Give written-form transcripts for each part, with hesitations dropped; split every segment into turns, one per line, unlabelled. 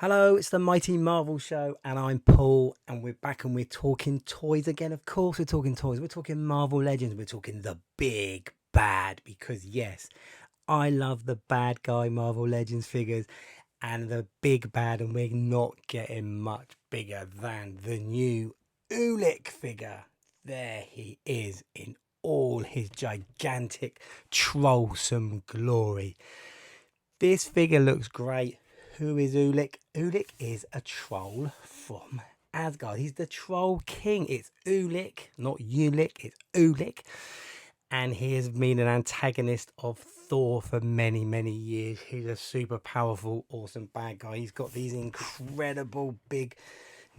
Hello, it's the Mighty Marvel Show, and I'm Paul, and we're back and we're talking toys again. Of course, we're talking toys. We're talking Marvel Legends. We're talking the big bad, because yes, I love the bad guy Marvel Legends figures and the big bad, and we're not getting much bigger than the new Ulik figure. There he is in all his gigantic, trollsome glory. This figure looks great. Who is Ulik? Ulik is a troll from Asgard. He's the troll king. It's Ulik, not Ulik, it's Ulik. And he has been an antagonist of Thor for many, many years. He's a super powerful, awesome bad guy. He's got these incredible big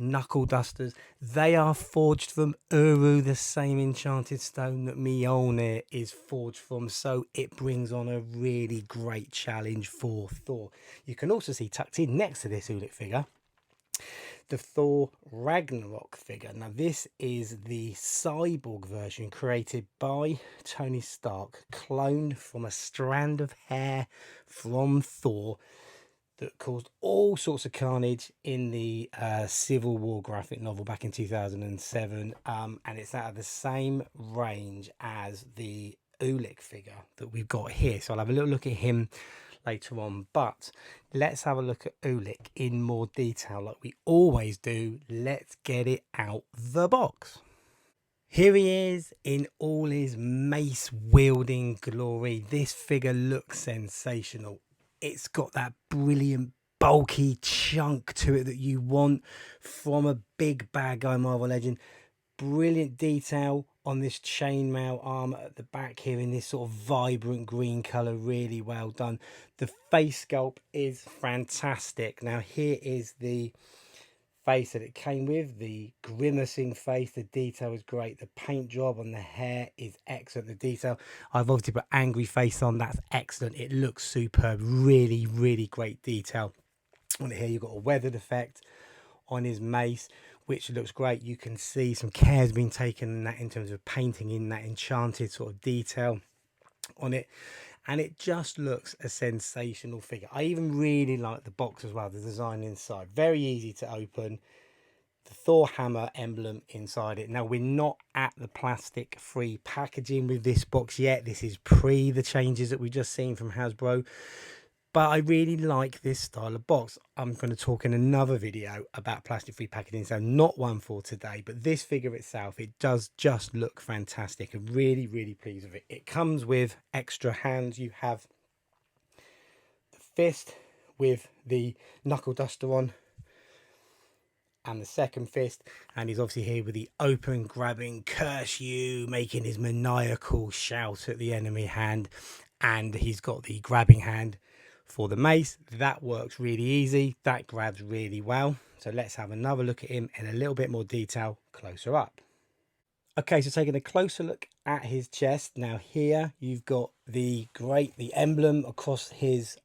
knuckle dusters. They are forged from Uru, the same enchanted stone that Mjolnir is forged from, so it brings on a really great challenge for Thor. You can also see tucked in next to this Ulik figure the Thor Ragnarok figure. Now this is the cyborg version created by Tony Stark, cloned from a strand of hair from Thor that caused all sorts of carnage in the Civil War graphic novel back in 2007. And it's out of the same range as the Ulik figure that we've got here. So I'll have a little look at him later on. But let's have a look at Ulik in more detail like we always do. Let's get it out the box. Here he is in all his mace wielding glory. This figure looks sensational. It's got that brilliant bulky chunk to it that you want from a big bad guy Marvel Legend. Brilliant detail on this chainmail armor at the back here in this sort of vibrant green color. Really well done. The face sculpt is fantastic. Now here is the face that it came with, the grimacing face. The detail is great. The paint job on the hair is excellent. The detail, I've obviously put angry face on. That's excellent. It looks superb. Really great detail on it. Here you've got a weathered effect on his mace, which looks great. You can see some care has been taken in that in terms of painting in that enchanted sort of detail on it, and it just looks a sensational figure. I even really like the box as well, the design inside, very easy to open. The Thor hammer emblem inside it. Now we're not at the plastic free packaging with this box yet. This is pre the changes that we've just seen from Hasbro, but I really like this style of box. I'm going to talk in another video about plastic free packaging, so not one for today, but this figure itself, it does just look fantastic. I'm really pleased with it. It comes with extra hands. You have the fist with the knuckle duster on and the second fist, and he's obviously here with the open grabbing curse you, making his maniacal shout at the enemy hand, and he's got the grabbing hand for the mace. That works really easy. That grabs really well. So let's have another look at him in a little bit more detail closer up. Okay, so taking a closer look at his chest. Now here you've got the emblem across his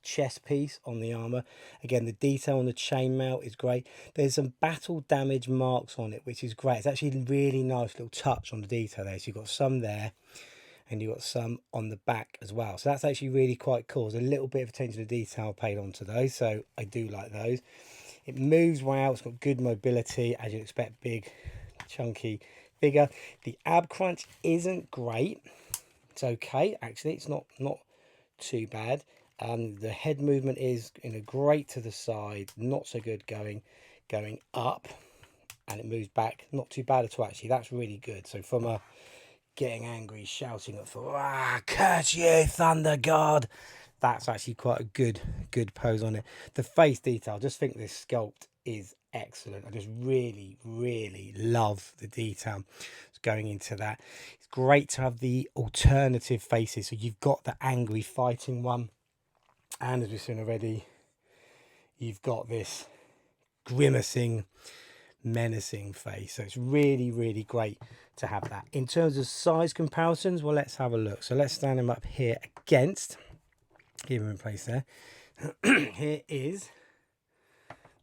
chest piece on the armor. Again, the detail on the chainmail is great. There's some battle damage marks on it, which is great. It's actually a really nice little touch on the detail there. So you've got some there, and you've got some on the back as well. So that's actually really quite cool. There's a little bit of attention to detail paid onto those, so I do like those. It moves well. It's got good mobility, as you'd expect, big, chunky figure. The ab crunch isn't great. It's okay, actually. It's not too bad. The head movement is great to the side, not so good going up, and it moves back. Not too bad at all, actually. That's really good. So from a getting angry, shouting at Thor, curse you, Thunder God. That's actually quite a good pose on it. The face detail, I just think this sculpt is excellent. I just really love the detail going into that. It's great to have the alternative faces. So you've got the angry fighting one, and as we've seen already, you've got this grimacing, menacing face. So it's really great to have that. In terms of size comparisons, well, let's have a look. So let's stand him up here against, keep him in place there. Here is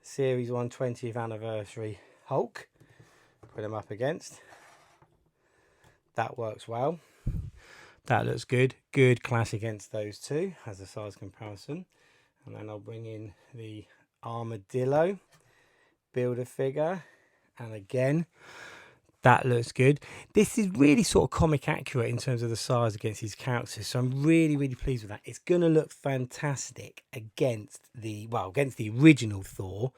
Series 1 20th anniversary Hulk. Put him up against. That works well. That looks good. Good clash against those two as a size comparison. And then I'll bring in the armadillo, build a figure, and again, that looks good. This is really sort of comic accurate in terms of the size against these characters, so I'm really, really pleased with that. It's going to look fantastic against the original Thor,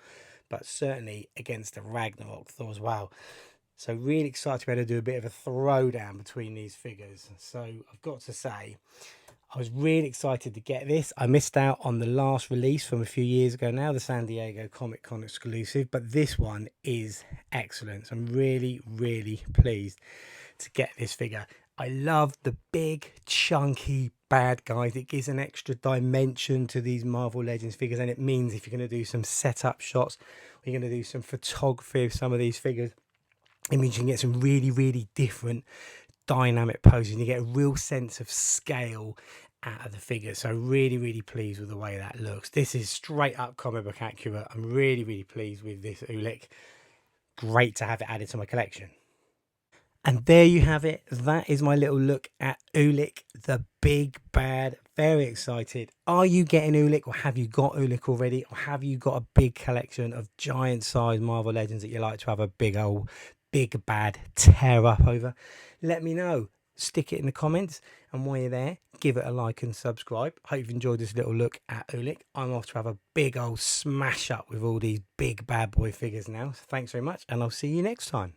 but certainly against the Ragnarok Thor as well. So really excited to be able to do a bit of a throwdown between these figures. So I've got to say, I was really excited to get this. I missed out on the last release from a few years ago now, the San Diego Comic Con exclusive, but this one is excellent. So I'm really, really pleased to get this figure. I love the big, chunky bad guys. It gives an extra dimension to these Marvel Legends figures, and it means if you're going to do some setup shots, or you're going to do some photography of some of these figures, it means you can get some really, really different dynamic poses, and you get a real sense of scale out of the figure. So really, really pleased with the way that looks. This is straight up comic book accurate. I'm really, really pleased with this Ulik. Great to have it added to my collection. And there you have it. That is my little look at Ulik, the big bad. Very excited. Are you getting Ulik, or have you got Ulik already? Or have you got a big collection of giant size Marvel Legends that you like to have a big bad tear up over? Let me know. Stick it in the comments. And while you're there, give it a like and subscribe. Hope you've enjoyed this little look at Ulik. I'm off to have a big old smash up with all these big bad boy figures now. So thanks very much, and I'll see you next time.